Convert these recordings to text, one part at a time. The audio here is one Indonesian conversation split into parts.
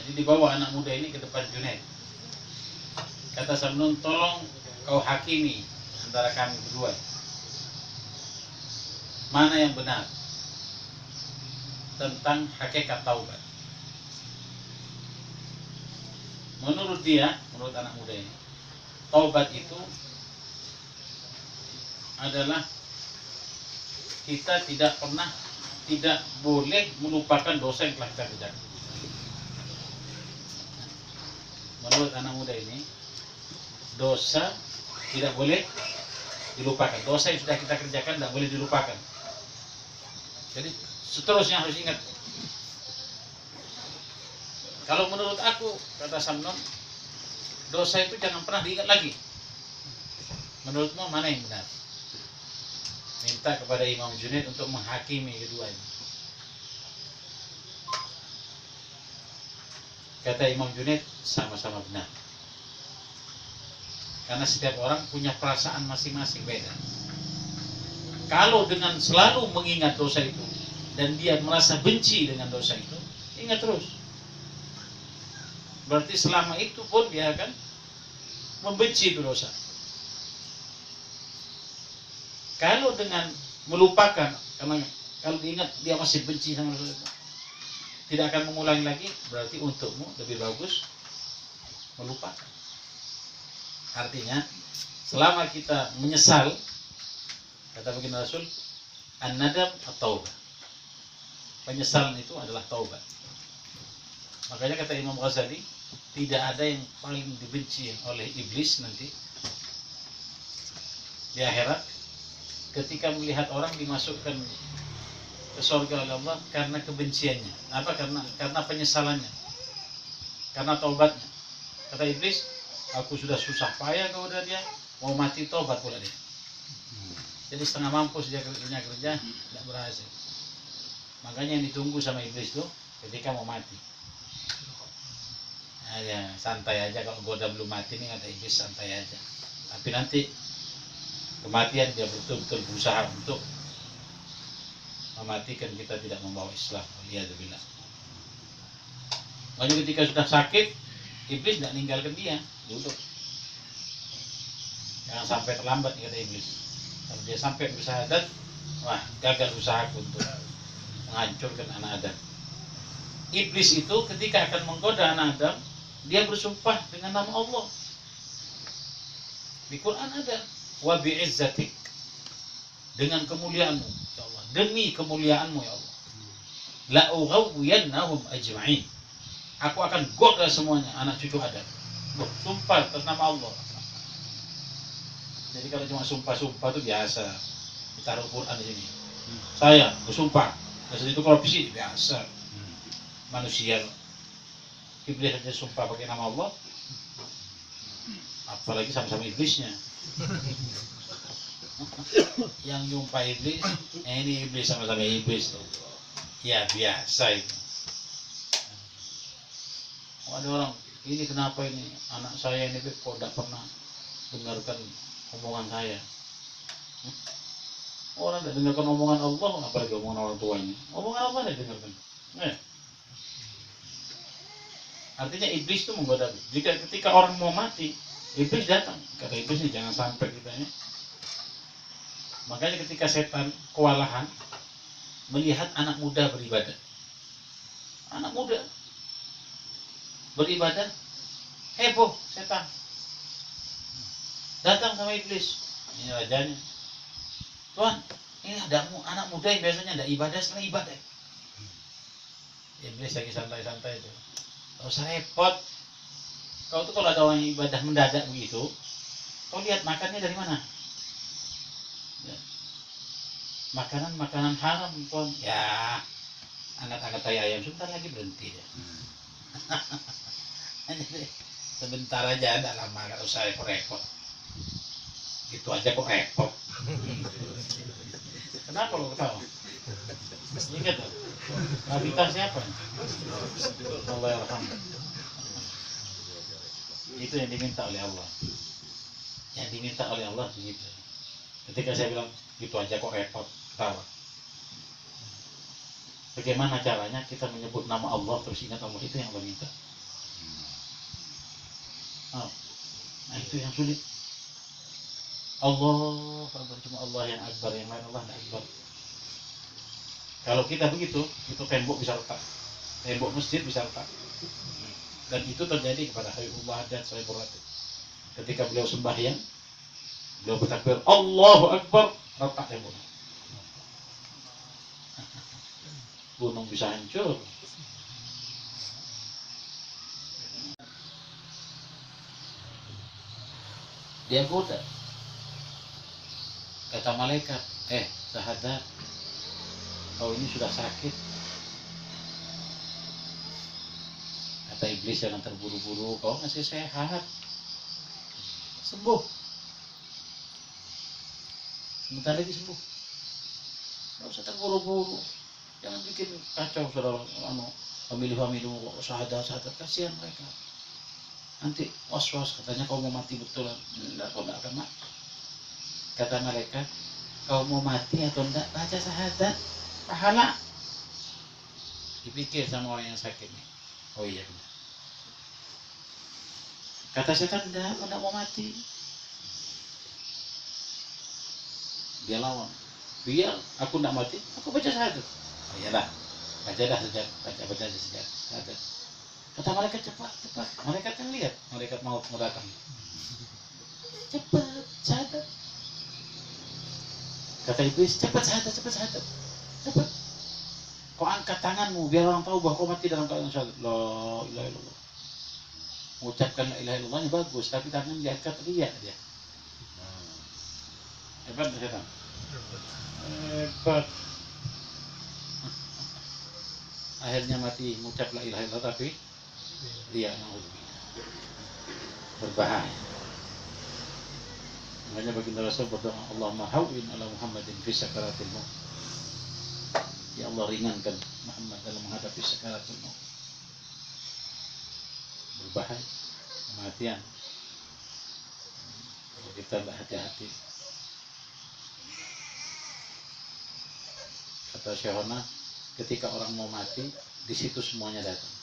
Jadi dibawa anak muda ini ke depan Junaid. Kata Samnun, tolong kau hakimi antara kami berdua. Mana yang benar tentang hakikat taubat? Menurut dia, menurut anak muda ini, taubat itu adalah kita tidak boleh melupakan dosa yang telah kita kerjakan. Menurut anak muda ini, dosa tidak boleh dilupakan. Dosa yang sudah kita kerjakan tidak boleh dilupakan. Jadi seterusnya harus ingat. Kalau menurut aku, kata Samnun, dosa itu jangan pernah diingat lagi. Menurutmu mana yang benar? Minta kepada Imam Junaid untuk menghakimi keduanya. Kata Imam Junaid, sama-sama benar. Karena setiap orang punya perasaan masing-masing beda. Kalau dengan selalu mengingat dosa itu dan dia merasa benci dengan dosa itu, ingat terus. Berarti selama itu pun dia akan membenci itu dosa. Kalau dengan melupakan, karena kalau diingat dia masih benci sama dosa itu, tidak akan mengulangi lagi, berarti untukmu lebih bagus melupakan. Artinya, selama kita menyesal, kata baginda Rasul, an-nadam at-taubah. Penyesalan itu adalah taubat. Makanya kata Imam Ghazali, tidak ada yang paling dibenci oleh iblis nanti di akhirat ketika melihat orang dimasukkan ke surga oleh Allah karena kebenciannya. Apa? Karena penyesalannya, karena taubatnya. Kata iblis, aku sudah susah payah kepada dia, mau mati taubat pula dia. Jadi setengah mampus dia kerja tidak berhasil. Makanya yang ditunggu sama iblis tuh ketika mau mati. Nah, ya santai aja, kalau gua udah belum mati nih, kata iblis, santai aja. Tapi nanti kematian dia betul-betul berusaha untuk mematikan kita, tidak membawa Islam. Waliyadzubillah. Makanya ketika sudah sakit, iblis tidak ninggalkan dia, duduk. Jangan sampai terlambat, kata iblis. Kalau dia sampai bersyahadat, wah, gagal usahaku untuk menghancurkan anak Adam. Iblis itu ketika akan menggoda anak Adam, dia bersumpah dengan nama Allah. Di Quran ada, wa bi'izzatik, dengan kemuliaanmu ya Allah, demi kemuliaanmu ya Allah, la ughawiyannahum ajma'in, aku akan goda semuanya anak cucu Adam. Sumpah atas nama Allah. Jadi kalau cuma sumpah-sumpah itu biasa, ditaruh Quran di sini. Saya bersumpah, dan itu kalau fisik biasa, manusia. Iblis saja sumpah pakai nama Allah, apalagi sama-sama iblisnya. Yang nyumpah iblis, ini iblis sama-sama iblis tuh. Ya biasa itu. Ada orang, ini kenapa ini anak saya ini kok tidak pernah dengarkan omongan saya. Orang tidak dengarkan omongan Allah, apalagi omongan orang tuanya. Omongan Allah tidak dengarkan. Artinya iblis itu menggoda. Jika ketika orang mau mati, iblis datang. Kata iblis ini, jangan sampai kita ini. Makanya ketika setan kewalahan melihat anak muda beribadah, anak muda beribadah, heboh setan, datang sama iblis. Ini rajanya, Tuhan, ini ada anak muda yang biasanya tidak ibadah, sekarang ibadah. Iblis lagi santai-santai itu. Gak usah repot. Kau tuh kalau ada orang yang ibadah mendadak begitu, kau lihat makannya dari mana? Ya. Makanan haram, Tuhan. Ya, angkat-angkat tai ayam, sebentar lagi berhenti ya. Sebentar aja, tidak lama, gak usah repot-repot. Gitu aja kok repot. Kenapa lo ketawa? Ingat loh, Nabita siapa? Allah yarham. Itu yang diminta oleh Allah. Yang diminta oleh Allah begitu. Ketika saya bilang gitu aja kok repot, ketawa. Bagaimana caranya kita menyebut nama Allah terus ingat Allah, itu yang Allah minta. Oh. Nah itu yang sulit. Allah Akbar, cuma Allah yang akbar, yang lain Allah tidak akbar. Kalau kita begitu, itu tembok bisa retak, tembok masjid bisa retak. Dan itu terjadi kepada Habibullah dan Sohibul Ratib. Ketika beliau sembahyang, beliau bertakbir Allahu Akbar, retak tembok. Gunung bisa hancur. Dia goda. Kata malaikat, sahadat, kau ini sudah sakit. Kata iblis, jangan terburu-buru, kau masih sehat. Sembuh. Sebentar lagi sembuh. Gak usah terburu-buru. Jangan bikin kacau saudara, pemilih-pemilih sahadat, kasihan mereka. Nanti was-was, katanya kau mau mati betulan. Enggak, kau enggak akan mati. Kata malaikat, kau mau mati atau enggak, baca syahadat, pahala. Dipikir sama orang yang sakit nih. Oh iya benar. Kata setan, enggak, kau enggak mau mati. Dia lawan, biar aku enggak mati, aku baca syahadat. Oh iyalah, baca dah sejak, baca sejak syahadat. Kata malaikat, cepat. Malaikat kan lihat, malaikat maut mau datang. Cepat, syahadat. Kata iblis, cepat syahadat. Cepat. Kau angkat tanganmu biar orang tahu bahwa kau mati dalam keadaan syahadat. La ilaha illallah. Mengucapkan la ilaha illallahnya bagus, tapi tangan diangkat riak dia. Hebat setan. Hebat. Akhirnya mati mengucap la ilaha illallah tapi dia berbahaya. Makanya baginda Rasul berdoa, Allahumma hawwin ala Muhammadin fi sakaratil maut. Ya Allah, ringankan Muhammad dalam menghadapi sakaratul maut. Berbahaya, kematian. Kalau kita tidak hati-hati. Kata Syekhona, ketika orang mau mati, di situ semuanya datang.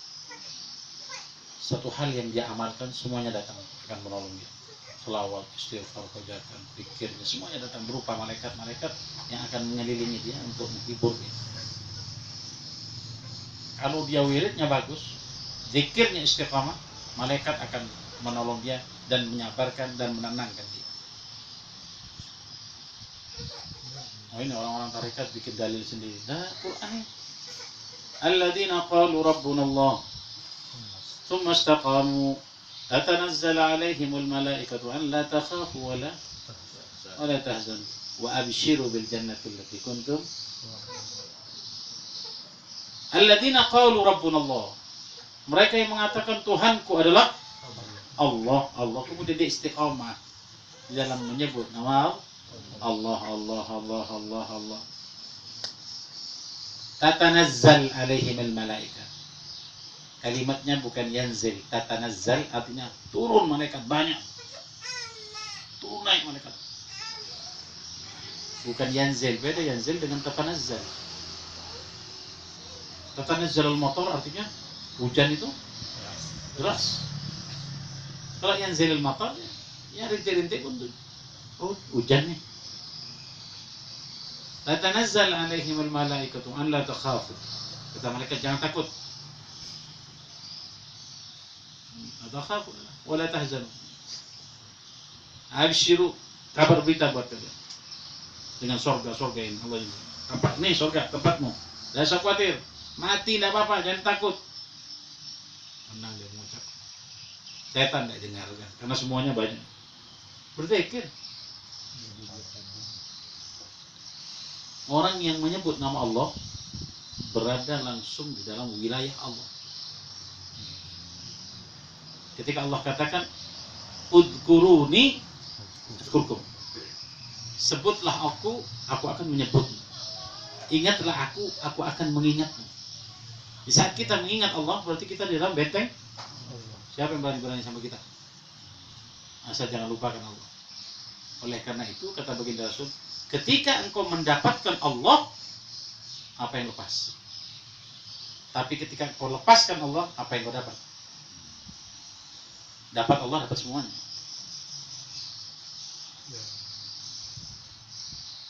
Satu hal yang dia amalkan, semuanya datang akan menolong dia. Selawat, istighfar, hajatan, pikirnya, semuanya datang berupa malaikat-malaikat yang akan mengelilingi dia untuk menghibur dia. Kalau dia wiridnya bagus, zikirnya istiqamah, malaikat akan menolong dia dan menyabarkan dan menenangkan dia. Oh ini orang-orang tarekat bikin dalil sendiri. Dah Quran. Alladzina qalu rabbuna Allah, thumma istaqamu, tatanazzalu alaihimul malaikatu an la takhafu wa la tahzanu wa abshiru bil jannati allati kuntum. Alladzina qalu rabbuna Allah. Mereka yang mengatakan Tuhanku adalah Allah. Allah kemudian dia istiqamah di dalam menyebut nama Allah. Tatanazzal alaihimul malaikat. Kalimatnya bukan yanzil, tatanazzal artinya turun malaikat banyak. Turun naik malaikat. Bukan yanzil, beda yanzil dengan tatanazzal. Tatanazzalul matar artinya hujan itu deras. Kalau yanzilul matar ya rintik-rintik pun hujan nih. Tatanazzal alaihimul malaikatu an la takhafu. Kata malaikat jangan takut. Takhafu wala tahzanu. Abshiru, kabar berita buat kalian dengan surga ini Allah ini. Tempat nih surga tempatmu. Jangan usah khawatir. Mati tidak apa-apa, jangan takut. Menang dia mengucap. Setan tidak dengarkan karena semuanya banyak. Berzikir. Orang yang menyebut nama Allah berada langsung di dalam wilayah Allah. Ketika Allah katakan udkuruni adkurkum, sebutlah aku akan menyebutmu. Ingatlah aku akan mengingatmu. Di saat kita mengingat Allah, berarti kita di dalam benteng. Siapa yang berani sama kita? Asal jangan lupakan Allah. Oleh karena itu, kata baginda Rasul, ketika engkau mendapatkan Allah, apa yang lepas? Tapi ketika engkau lepaskan Allah, apa yang kau dapat? dapat Allah, dapat semuanya.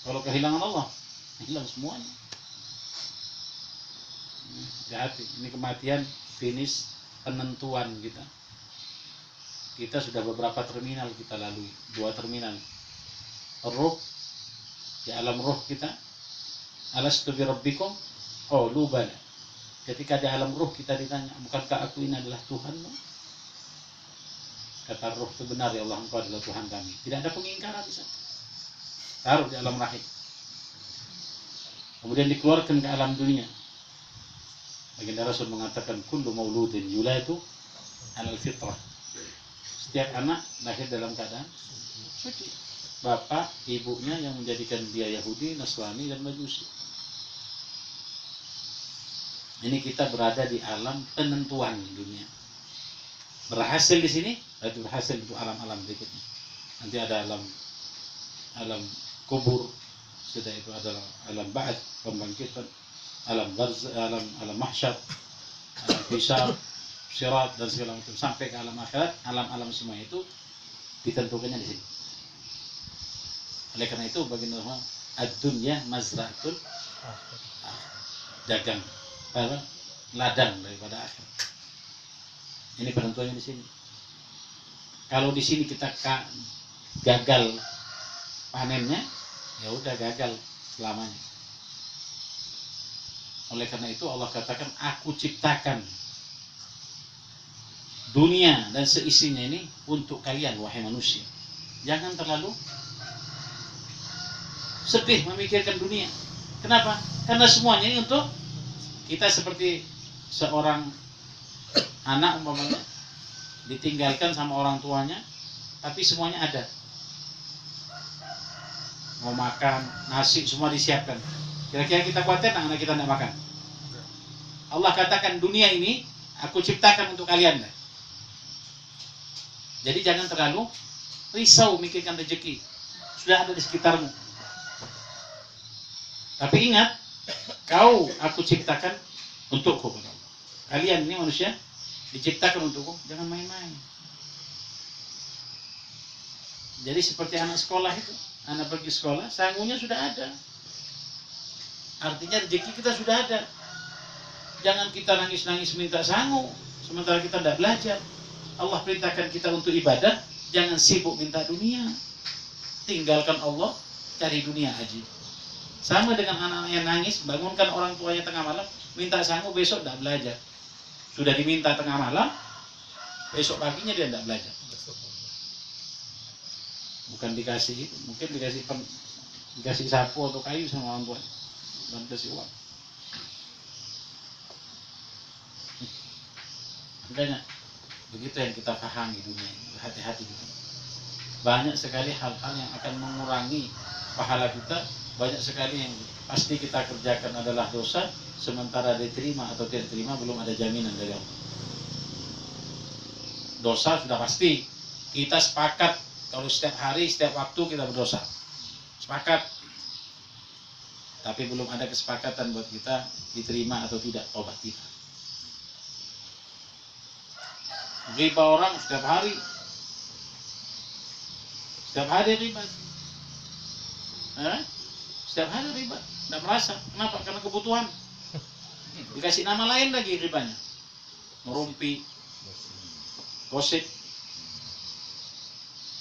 Kalau kehilangan Allah, hilang semuanya. Hati-hati, ini kematian finish penentuan kita. Kita sudah beberapa terminal kita lalui, 2 terminal. Ruh, di alam ruh kita. Alastu bi rabbikum? Qalu bala. Ketika di alam ruh kita ditanya, bukankah aku ini adalah Tuhanmu? Kata ruh, itu benar ya Allah, engkau adalah Tuhan kami. Tidak ada pengingkaran di sana. Taruh di alam rahim. Kemudian dikeluarkan ke alam dunia. Baginda Rasul mengatakan, kullu mauludin yuladu alal fitrah. Setiap anak lahir dalam keadaan suci. Bapak, ibunya yang menjadikan dia Yahudi, Nasrani, dan Majusi. Ini kita berada di alam penentuan dunia. Berhasil di sini, berarti berhasil untuk alam-alam berikutnya. Nanti ada alam kubur, sudah itu adalah alam ba'ad, pembangkitan, alam barz, alam mahsyar, alam hisab, sirat, dan segala macam, sampai ke alam akhirat. Alam-alam semua itu ditentukannya di sini. Oleh karena itu baginda Rasul, ad-dunya mazra'atul dagang, ladang daripada akhir. Ini penentuannya di sini. Kalau di sini kita gagal panennya, ya udah gagal selamanya. Oleh karena itu Allah katakan, aku ciptakan dunia dan seisinya ini untuk kalian wahai manusia. Jangan terlalu sedih memikirkan dunia. Kenapa? Karena semuanya ini untuk kita. Seperti seorang anak umpamanya ditinggalkan sama orang tuanya, tapi semuanya ada. Mau makan, nasi semua disiapkan. Kira-kira kita khawatir anak kita tidak makan? Allah katakan dunia ini aku ciptakan untuk kalian. Jadi jangan terlalu risau mikirkan rezeki. Sudah ada di sekitarmu. Tapi ingat, kau aku ciptakan untukku. Kalian ini manusia diciptakan untukku, jangan main-main. Jadi seperti anak sekolah itu, anak pergi sekolah, sangunya sudah ada. Artinya rezeki kita sudah ada. Jangan kita nangis-nangis minta sangu, sementara kita tidak belajar. Allah perintahkan kita untuk ibadah, jangan sibuk minta dunia. Tinggalkan Allah, cari dunia aja. Sama dengan anak-anak yang nangis, bangunkan orang tuanya tengah malam, minta sangu, besok tidak belajar. Sudah diminta tengah malam, besok paginya dia tidak belajar. Bukan dikasih itu, mungkin dikasih sapu atau kayu sama orang tua, dan kasih uang. Makanya begitu yang kita pahami dunia ini, hati-hati gitu. Banyak sekali hal-hal yang akan mengurangi pahala kita. Banyak sekali yang pasti kita kerjakan adalah dosa, sementara diterima atau tidak diterima belum ada jaminan dari Allah. Dosa sudah pasti. Kita sepakat kalau setiap hari, setiap waktu kita berdosa. Sepakat. Tapi belum ada kesepakatan buat kita diterima atau tidak taubat kita. Riba orang setiap hari. Setiap hari riba. Setiap hari riba, tidak merasa. Kenapa? Karena kebutuhan. Dikasih nama lain lagi ribanya. Merumpi, gosip,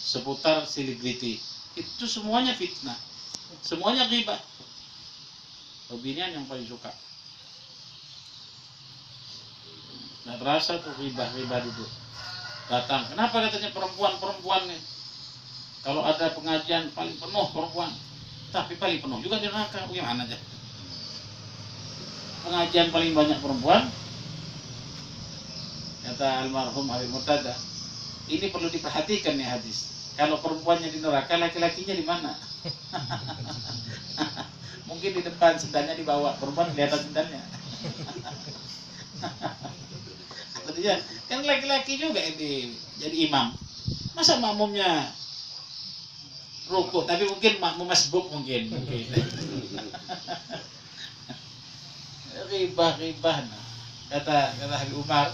seputar selebriti. Itu semuanya fitnah. Semuanya riba. Opinian yang paling suka. Tidak terasa tuh riba duduk. Datang. Kenapa katanya perempuan nih? Kalau ada pengajian paling penuh perempuan. Tapi paling penuh juga di neraka. Bagaimana aja? Pengajian paling banyak perempuan. Kata almarhum Habib Murtada, ini perlu diperhatikan nih hadis. Kalau perempuannya di neraka, laki-lakinya di mana? Mungkin di depan, sendalnya di bawah. Perempuan kelihatan sendalnya. Artinya, kan laki-laki juga ini jadi imam. Masa makmumnya rukuk, tapi mungkin makmum masbuk mungkin. Ribah. Kata Habib Umar,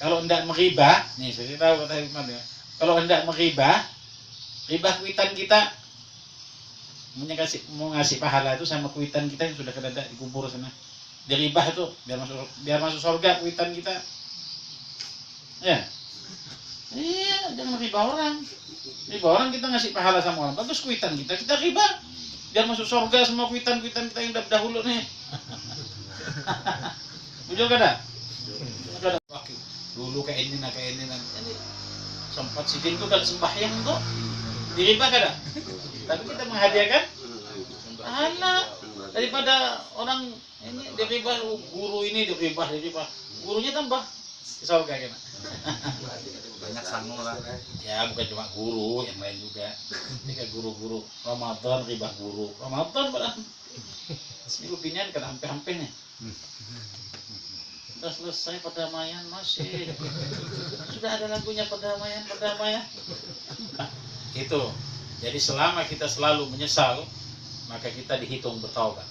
kalau hendak meribah, nih saya tahu kata hikmah ya. Kalau hendak meribah, ribah kuitan kita, mau ngasih pahala itu sama kuitan kita yang sudah ada di kubur sana. Diribah itu biar masuk surga kuitan kita. Ya. Iya, jangan ribah orang. Ribah orang kita ngasih pahala sama orang. Bagus kuitan kita ribah. Biar masuk surga semua kuitan kita yang udah dahulu nih. Betul kada? Ada dulu kayak ini nah. Jadi sempat sidin tuh kan sembahyang tuh. Diribah kada? Tapi kita menghadiahkan pahala daripada orang ini diribah guru ini diribah. Gurunya tambah di surga kan. Banyak sangu lah. Ya bukan cuma guru, yang lain juga. Jika guru-guru Ramadan ribah guru. Ramadan pada seminggu pinian kan hampir-hampirnya. Sudah selesai perdamaian masih. Sudah ada lagunya perdamaian. Itu. Jadi selama kita selalu menyesal, maka kita dihitung bertaubat.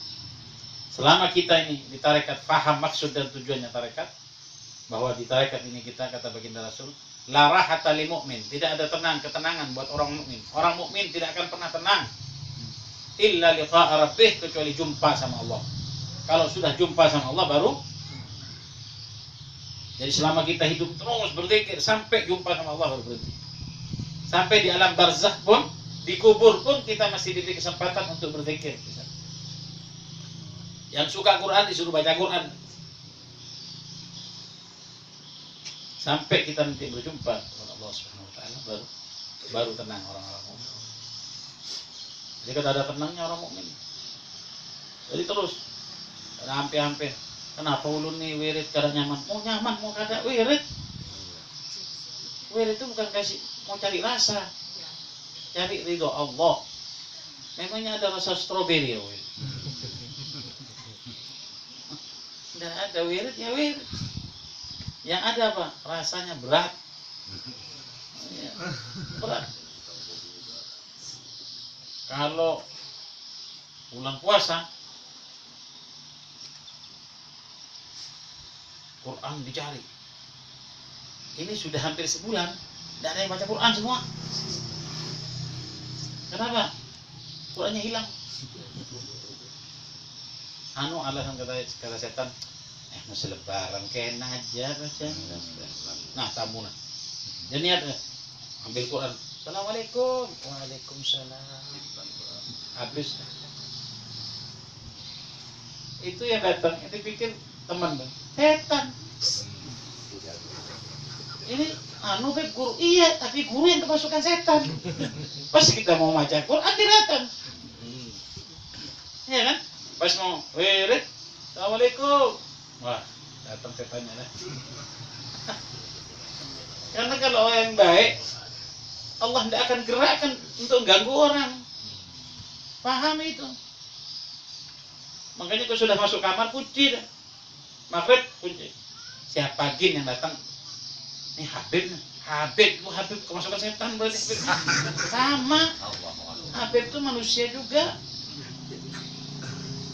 Selama kita ini di tarekat faham maksud dan tujuannya tarekat, bahwa di tarekat ini kita kata baginda Rasul, la rahata lil mu'min, tidak ada ketenangan buat orang mukmin. Orang mukmin tidak akan pernah tenang illa liqa'a rabbih, kecuali jumpa sama Allah. Kalau sudah jumpa sama Allah baru. Jadi selama kita hidup terus berzikir sampai jumpa sama Allah baru berhenti. Sampai di alam barzakh pun, di kubur pun kita masih diberi kesempatan untuk berzikir. Yang suka Quran disuruh baca Quran. Sampai kita nanti berjumpa dengan Allah Subhanahu wa taala baru tenang orang-orang mukmin. Jadi kalau ada tenangnya orang mukmin. Jadi terus hampir-hampir. Kenapa ulun nih wirid kada nyaman? Mau nyaman mau kada wirid. Wirid itu bukan kasih mau cari rasa. Cari ridho Allah. Memangnya ada rasa stroberi ya wirid. Tidak ada wirid ya wirid. Yang ada apa? Rasanya berat. Ya, berat. Kalau bulan puasa, Quran dicari. Ini sudah hampir sebulan, tidak ada yang baca Quran semua. Kenapa? Qurannya hilang. Alasan kata setan, masih lebaran kena aja bacanya. Nah, tamu nah. Dan niat ambil Quran. Assalamualaikum. Waalaikumsalam. Habis. Itu yang datang, itu pikir teman bang. Setan. Ini beb guru. Iya, tapi guru yang kemasukan setan. Pas kita mau baca Quran dia datang. Iya kan? Pas mau wirid. Assalamualaikum. Wah, datang setannya lah. Karena kalau orang yang baik, Allah tidak akan gerakkan untuk ganggu orang. Paham itu. Makanya kalau sudah masuk kamar kunci dah. Maghrib kunci. Siapa jin yang datang? Ini Habib kemasukan setan berarti. Sama. Habib itu manusia juga.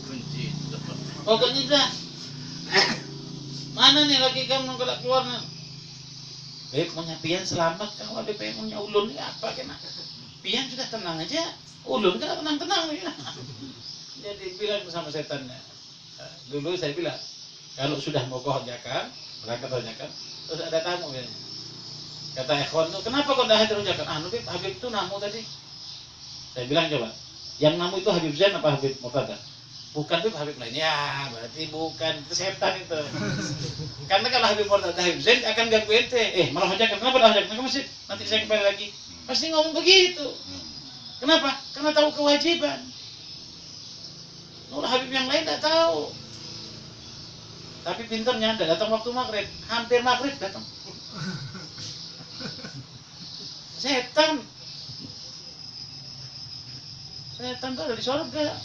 Kunci. Pokoknya dah. Mana nih lagi kamu kalau keluar nih? Beb mau pian selamat kan ada pengennya ulun ini apa kena? Pian sudah tenang aja. Ulun kan tenang-tenang ya. Jadi bilang sama setannya. Dulu saya bilang kalau sudah mau kohonjakan, berangkat honjakan, terus ada tamu ya. Kata ikhwan tuh, kenapa kau dah hadir honjakan? Beb, Habib itu namu tadi. Saya bilang coba, yang namu itu Habib Zain apa Habib Murtada? Bukan Habib, Habib lain. Ya, berarti bukan, itu setan itu. Karena kalau Habib Murtada Habib Zain akan ganggu ente. Malah honjakan, kenapa dah honjakan? Ke masjid, nanti saya kembali lagi. Pasti ngomong begitu. Kenapa? Karena tahu kewajiban. Kalau Habib yang lain tidak tahu. Tapi pinternya tidak datang waktu maghrib. Hampir maghrib datang. Setan. Setan itu ada di surga.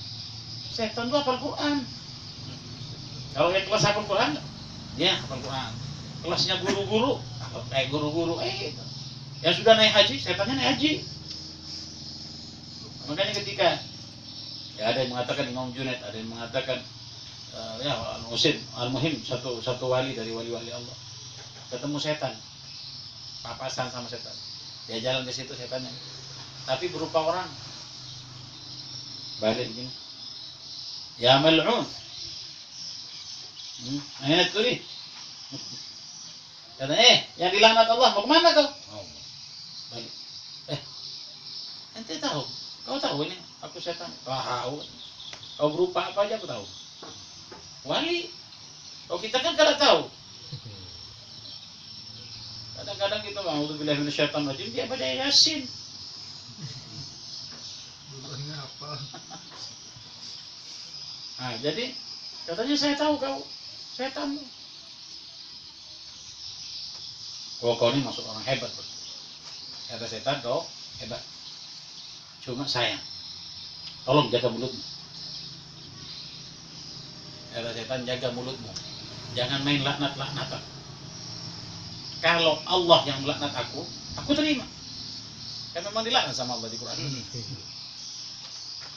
Setan itu hafal Quran. Kalau yang kelas hafal Quran, dia hafal Quran. Kelasnya guru-guru, gitu. Yang sudah naik haji, setannya naik haji. Makanya ketika ya ada yang mengatakan Imam Junaid, ada yang mengatakan Al-Muhim satu wali dari wali-wali Allah. ketemu setan, papasan sama setan. Dia jalan ke situ setannya, tapi berupa orang. Balik gini, ya mal'un, ayat tuh nih. Kata, yang dilaknat Allah, mau kemana kau? Balik. Ente tahu? Kau tahu ini? Aku setan. Tahu. Kau berupa apa aja aku tahu. Wali. Kau kita kan kada tahu. Kadang-kadang kita mau bilang syaitan rajim, dia baca Yasin. Bulannya apa? Nah, jadi katanya saya tahu kau setan. Oh, kau ini masuk orang hebat. Kata setan, kau hebat. Cuma sayang, tolong jaga mulutmu. Kata setan, jaga mulutmu. Jangan main laknat-laknatan. Kalau Allah yang melaknat aku terima. Kan memang dilaknat sama Allah di Quran.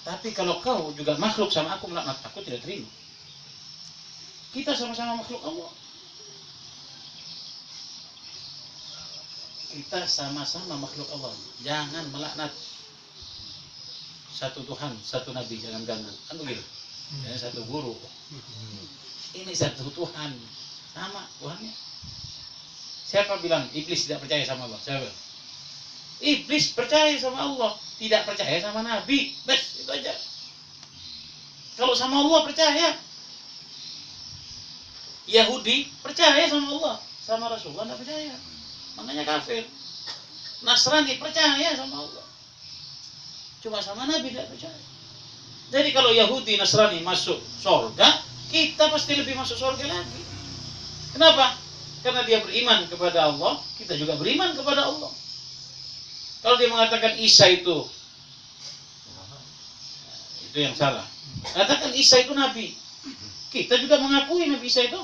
Tapi kalau kau juga makhluk sama aku melaknat aku, tidak terima. Kita sama-sama makhluk Allah. Kita sama-sama makhluk Allah. Jangan melaknat. Satu Tuhan, satu Nabi, jangan ganggu. Kan begitu. Dan satu guru. Ini satu Tuhan. Sama Tuhannya. Siapa bilang iblis tidak percaya sama Allah? Siapa? Iblis percaya sama Allah, tidak percaya sama Nabi. Bes, itu aja. Kalau sama Allah percaya. Yahudi percaya sama Allah, sama Rasulullah tidak percaya. Makanya kafir. Nasrani percaya sama Allah, cuma sama Nabi tidak percaya. Jadi kalau Yahudi, Nasrani masuk surga, kita pasti lebih masuk surga lagi. Kenapa? Karena dia beriman kepada Allah, kita juga beriman kepada Allah. Kalau dia mengatakan Isa itu yang salah. Katakan Isa itu Nabi. Kita juga mengakui Nabi Isa itu.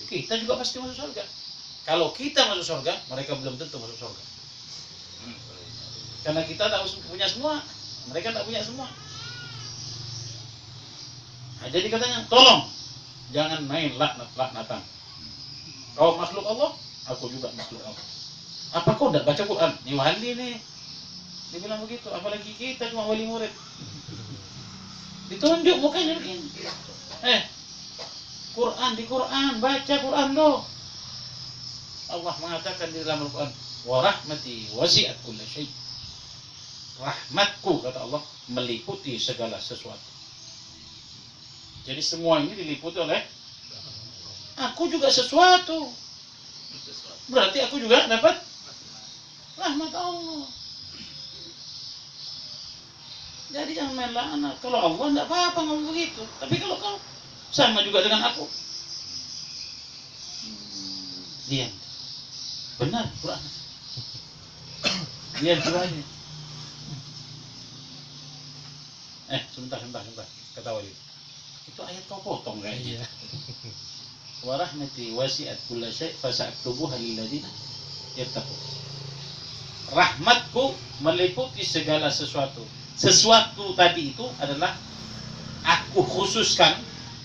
Kita juga pasti masuk surga. Kalau kita masuk surga, mereka belum tentu masuk surga. Karena kita tak punya semua, mereka tak punya semua. Nah, jadi katanya, tolong jangan main laknat-laknatan. Kau makhluk Allah, aku juga makhluk Allah. Apa kau tidak baca Quran? Ini wali nih. Dia bilang begitu, apalagi kita cuma wali murid. Ditunjuk mukanya begini. Quran di Quran, baca Quran loh. Allah mengatakan di dalam Al-Quran, wa rahmati wasi'at kulla syai'. Rahmatku, kata Allah, meliputi segala sesuatu. Jadi semua ini diliputi oleh aku juga sesuatu. Berarti aku juga dapat rahmat Allah. Jadi jangan main laknat. Kalau Allah tidak apa-apa ngomong begitu. Tapi kalau kau sama juga dengan aku, diam. Benar Quran. Diam Qurannya. Sebentar. Kata wali. Itu ayat kau potong kayaknya. Wa rahmati wasi'at kulla syai' fasaktubuha lil ladzina yattaqun. Rahmatku meliputi segala sesuatu. Sesuatu tadi itu adalah aku khususkan.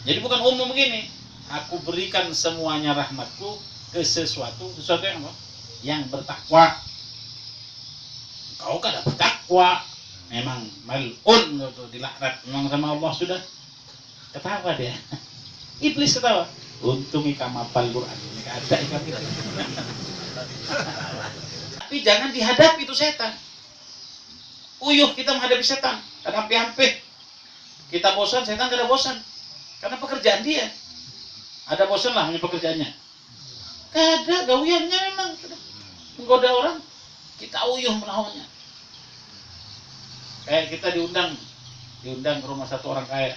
Jadi bukan umum begini. Aku berikan semuanya rahmatku ke sesuatu yang apa? Yang bertakwa. Kau kan dapat takwa. Memang mal'un gitu, dilaknat memang sama Allah sudah. Ketawa dia. Iblis ketawa. Untung ikan mapal Quran ini ada ikan itu. Tapi jangan dihadapi itu setan. Uyuh kita menghadapi setan. Hampir-hampir kita bosan, setan tidak bosan. Karena pekerjaan dia. Ada bosan lah punya pekerjaannya. Kada gawiannya memang sudah menggoda orang. Kita uyuh melawannya. Kayak kita diundang ke rumah satu orang kaya.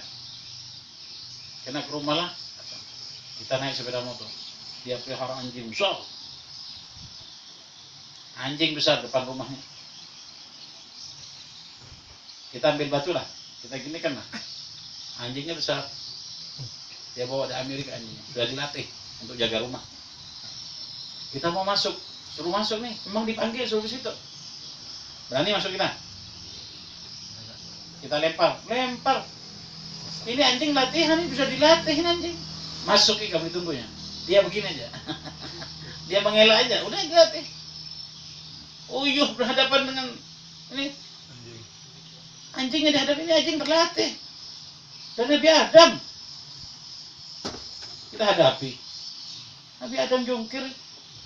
Kena ke rumah lah. Kita naik sepeda motor. Dia pelihara anjing besar. Anjing besar depan rumahnya. Kita ambil batu lah. Kita gini kan lah. Anjingnya besar. Dia bawa dari Amerika anjingnya. Sudah dilatih untuk jaga rumah. Kita mau masuk. Suruh masuk nih. Memang dipanggil suruh ke situ. Berani masuk kita? Kita lempar. Ini anjing latihan, ini bisa dilatihin anjing. Masuk nih kami tunggunya. Dia begini aja. dia mengelak aja, udah gratis. Uyuh berhadapan dengan ini anjingnya dihadapi, ini anjing terlatih dan Nabi Adam kita hadapi. Nabi Adam jungkir,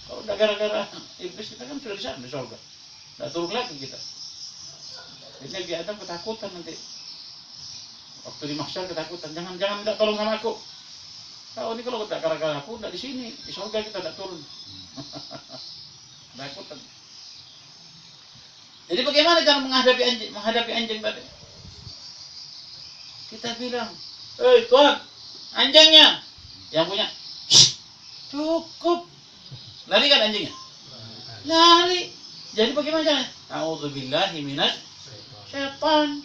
kalau udah gara-gara iblis kita kan sudah di sana di surga, nggak turun lagi kita. Jadi Nabi Adam ketakutan nanti waktu di mahsyar, ketakutan, jangan minta tolong sama aku. Kau ini kalau tidak gara-gara aku, tidak di sini, di surga kita tidak turun. Ketakutan. Jadi bagaimana cara menghadapi anjing tadi? Kita bilang, Tuhan, anjingnya yang punya, cukup. Lari kan anjingnya? Lari. Jadi bagaimana caranya? A'udzubillahi minasy syaitan.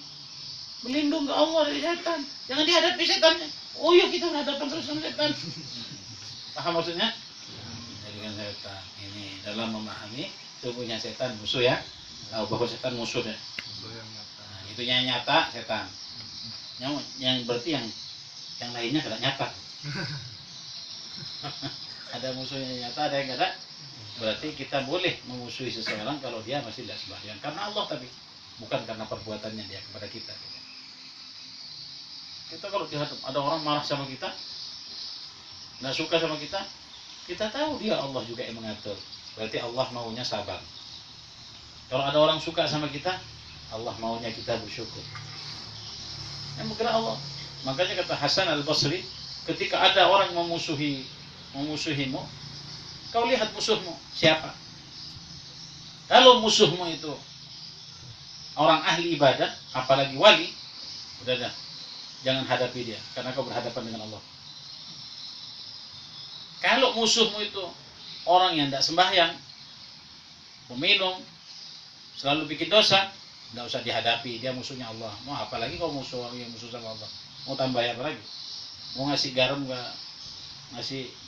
Berlindung ke Allah dari setan. Jangan dihadapi setannya. Oh iya, kita berhadapan terus sama setan. Paham maksudnya? Jadi kan setan ini dalam memahami tubuhnya setan musuh ya. Tahu bahwa setan musuh ya. Nah, itu yang nyata setan. Yang berarti yang lainnya tidak nyata. Ada musuh yang nyata, ada yang ada. Berarti kita boleh memusuhi seseorang kalau dia masih tidak sembahyang karena Allah, tapi bukan karena perbuatannya dia kepada kita. Kita kalau ada orang marah sama kita, nggak suka sama kita, kita tahu dia Allah juga yang mengatur. Berarti Allah maunya sabar. Kalau ada orang suka sama kita, Allah maunya kita bersyukur. Yang bergerak Allah. Makanya kata Hasan Al-Basri, ketika ada orang memusuhimu, kau lihat musuhmu siapa. Kalau musuhmu itu orang ahli ibadah, apalagi wali, udah, jangan hadapi dia, karena kau berhadapan dengan Allah. Kalau musuhmu itu orang yang tidak sembahyang, peminum, selalu bikin dosa, tidak usah dihadapi, dia musuhnya Allah. Mau apalagi kau musuh orang yang musuh sama Allah, mau tambah apa lagi? Mau ngasih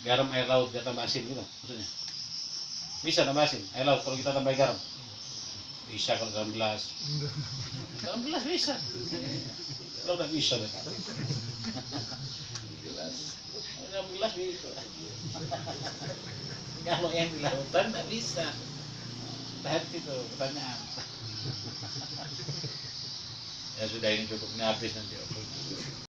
garam air laut dia tambah asin gitu maksudnya? Bisa tambah asin air laut kalau kita tambah garam? Bisa kalau dalam gelas. Dalam gelas bisa. Kalau tidak bisa deh. Dalam gelas bisa. Kalau yang di lautan tidak bisa. Lihat itu pertanyaan. Ya sudah, ini cukup, ini habis nanti.